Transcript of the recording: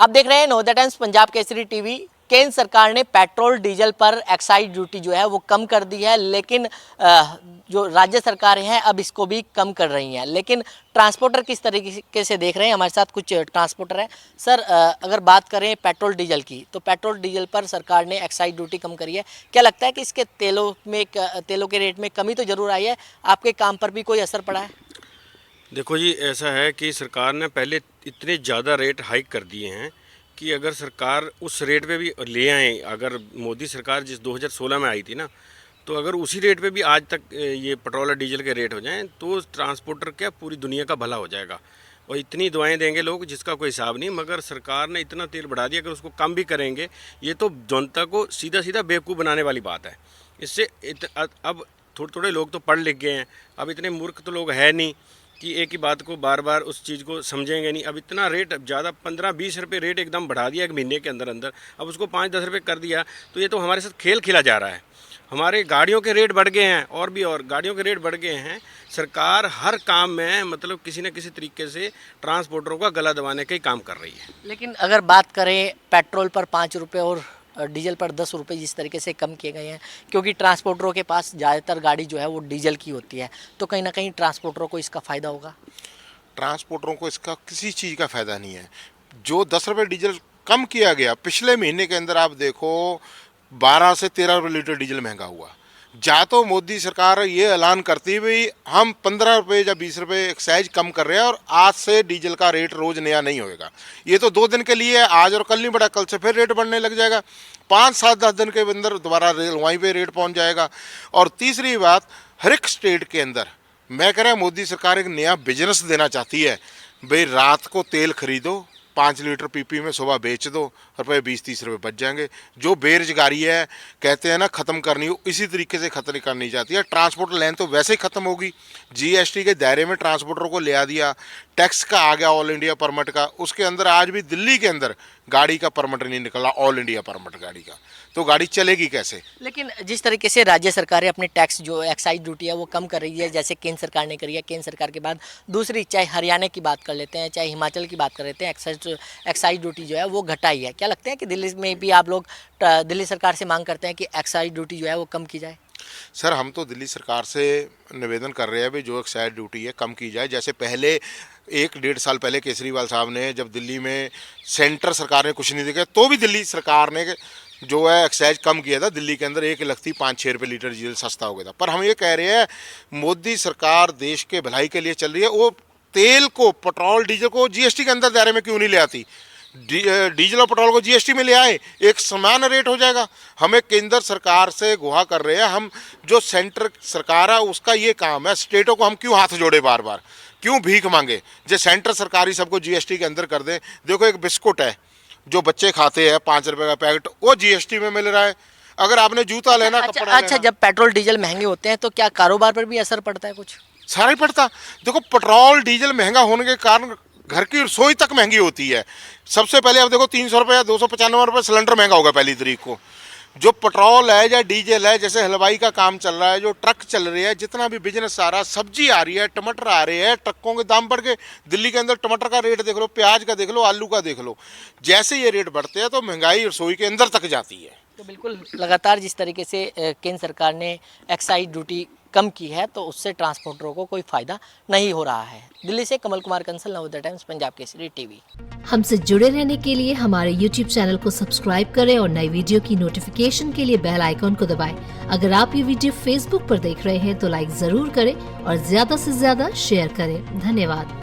आप देख रहे हैं नवोदय टाइम्स पंजाब केसरी टीवी। केंद्र सरकार ने पेट्रोल डीजल पर एक्साइज ड्यूटी जो है वो कम कर दी है, लेकिन जो राज्य सरकारें हैं अब इसको भी कम कर रही हैं। लेकिन ट्रांसपोर्टर किस तरीके से देख रहे हैं, हमारे साथ कुछ ट्रांसपोर्टर हैं। सर, अगर बात करें पेट्रोल डीजल की, तो पेट्रोल डीजल पर सरकार ने एक्साइज ड्यूटी कम करी है। क्या लगता है कि इसके तेलों के रेट में कमी तो ज़रूर आई है, आपके काम पर भी कोई असर पड़ा है? देखो जी, ऐसा है कि सरकार ने पहले इतने ज़्यादा रेट हाइक कर दिए हैं कि अगर सरकार उस रेट पे भी ले आए, अगर मोदी सरकार जिस 2016 में आई थी ना, तो अगर उसी रेट पे भी आज तक ये पेट्रोल और डीजल के रेट हो जाएं तो ट्रांसपोर्टर क्या पूरी दुनिया का भला हो जाएगा। और इतनी दुआएं देंगे लोग जिसका कोई हिसाब नहीं, मगर सरकार ने इतना तेल बढ़ा दिया, अगर उसको कम भी करेंगे ये तो जनता को सीधा सीधा बेवकूफ़ बनाने वाली बात है। इससे अब थोड़े थोड़े लोग तो पढ़ लिख गए हैं, अब इतने मूर्ख तो लोग है नहीं कि एक ही बात को बार बार उस चीज़ को समझेंगे नहीं। अब इतना रेट ज़्यादा 15-20 रुपये रेट एकदम बढ़ा दिया एक महीने के अंदर अंदर, अब उसको 5-10 रुपये कर दिया, तो ये तो हमारे साथ खेल खेला जा रहा है। हमारे गाड़ियों के रेट बढ़ गए हैं, और भी और गाड़ियों के रेट बढ़ गए हैं। सरकार हर काम में मतलब किसी न किसी तरीके से ट्रांसपोर्टरों का गला दबाने का ही काम कर रही है। लेकिन अगर बात करें पेट्रोल पर 5 रुपये और डीजल पर 10 रुपये जिस तरीके से कम किए गए हैं, क्योंकि ट्रांसपोर्टरों के पास ज़्यादातर गाड़ी जो है वो डीजल की होती है, तो कहीं ना कहीं ट्रांसपोर्टरों को इसका फ़ायदा होगा। ट्रांसपोर्टरों को इसका किसी चीज़ का फ़ायदा नहीं है। जो 10 रुपये डीजल कम किया गया पिछले महीने के अंदर, आप देखो 12 से 13 रुपये लीटर डीजल महंगा हुआ। या तो मोदी सरकार ये ऐलान करती हुई हम 15 रुपये या 20 रुपये एक्साइज कम कर रहे हैं और आज से डीजल का रेट रोज़ नया नहीं होएगा। ये तो 2 दिन के लिए है, आज और कल नहीं बढ़ा, कल से फिर रेट बढ़ने लग जाएगा। 5-7-10 दिन के अंदर दोबारा वहीं पे रेट पहुंच जाएगा। और तीसरी बात, हर एक स्टेट के अंदर मैं कह रहा मोदी सरकार एक नया बिजनेस देना चाहती है। भाई रात को तेल खरीदो, 5 लीटर पीपी में सुबह बेच दो, रुपये 20-30 रुपये बच जाएंगे। जो बेरोजगारी है कहते हैं ना ख़त्म करनी हो, इसी तरीके से ख़त्म करनी चाहती है। ट्रांसपोर्ट लाइन तो वैसे ही ख़त्म होगी। जीएसटी के दायरे में ट्रांसपोर्टर को ले आ दिया, टैक्स का आ गया ऑल इंडिया परमिट का, उसके अंदर आज भी दिल्ली के अंदर गाड़ी का परमिट नहीं निकला, ऑल इंडिया परमिट गाड़ी का, तो गाड़ी चलेगी कैसे? लेकिन जिस तरीके से राज्य सरकारें अपने टैक्स जो एक्साइज ड्यूटी है वो कम कर रही है, जैसे केंद्र सरकार ने करी है, केंद्र सरकार के बाद दूसरी, चाहे हरियाणा की बात कर लेते हैं, चाहे हिमाचल की बात कर लेते हैं, एक्साइज ड्यूटी जो है वो घटाई है। क्या लगता है कि दिल्ली में भी आप लोग दिल्ली सरकार से मांग करते हैं कि एक्साइज ड्यूटी जो है वो कम की जाए? सर, हम तो दिल्ली सरकार से निवेदन कर रहे हैं भी जो एक्साइज ड्यूटी है कम की जाए। जैसे पहले 1-1.5 साल पहले केजरीवाल साहब ने जब दिल्ली में सेंटर सरकार ने कुछ नहीं दिया तो भी दिल्ली सरकार ने जो है एक्साइज कम किया था। दिल्ली के अंदर एक लगती 5-6 रुपये लीटर डीजल सस्ता हो गया था। पर हम ये कह रहे हैं मोदी सरकार देश के भलाई के लिए चल रही है, वो तेल को, पेट्रोल डीजल को जीएसटी के अंदर दायरे में क्यों नहीं ले आती? डीजल और पेट्रोल को जीएसटी में ले आए, एक समान रेट हो जाएगा। हमें केंद्र सरकार से गुहार कर रहे हैं, हम जो सेंटर सरकार है उसका ये काम है, स्टेटों को हम क्यों हाथ जोड़े, बार बार क्यों भीख मांगे? जो सेंटर सरकार ही सबको जीएसटी के अंदर कर दे। देखो एक बिस्कुट है जो बच्चे खाते हैं 5 रुपये का पैकेट, वो जीएसटी में मिल रहा है। अगर आपने जूता लेना, कपड़ा अच्छा, जब पेट्रोल डीजल महंगे होते हैं तो क्या कारोबार पर भी असर पड़ता है? कुछ सारा ही पड़ता। देखो पेट्रोल डीजल महंगा होने के कारण घर की रसोई तक महंगी होती है। सबसे पहले अब देखो 300 रुपये या 295 रुपये सिलेंडर महंगा होगा पहली तारीख को। जो पेट्रोल है या डीजल है, जैसे हलवाई का काम चल रहा है, जो ट्रक चल रहे हैं, जितना भी बिजनेस आ रहा है, सब्जी आ रही है, टमाटर आ रहे हैं, ट्रकों के दाम बढ़ गए। दिल्ली के अंदर टमाटर का रेट देख लो, प्याज का देख लो, आलू का देख लो। जैसे ये रेट बढ़ते हैं तो महंगाई रसोई के अंदर तक जाती है। तो बिल्कुल लगातार जिस तरीके से केंद्र सरकार ने एक्साइज ड्यूटी कम की है तो उससे ट्रांसपोर्टरों को कोई फ़ायदा नहीं हो रहा है। दिल्ली से कमल कुमार कंसल, नवोदय टाइम्स पंजाब केसरी टीवी। हमसे जुड़े रहने के लिए हमारे YouTube चैनल को सब्सक्राइब करें और नई वीडियो की नोटिफिकेशन के लिए बेल आइकॉन को दबाएं। अगर आप ये वीडियो Facebook पर देख रहे हैं तो लाइक जरूर करें और ज्यादा से ज्यादा शेयर करें। धन्यवाद।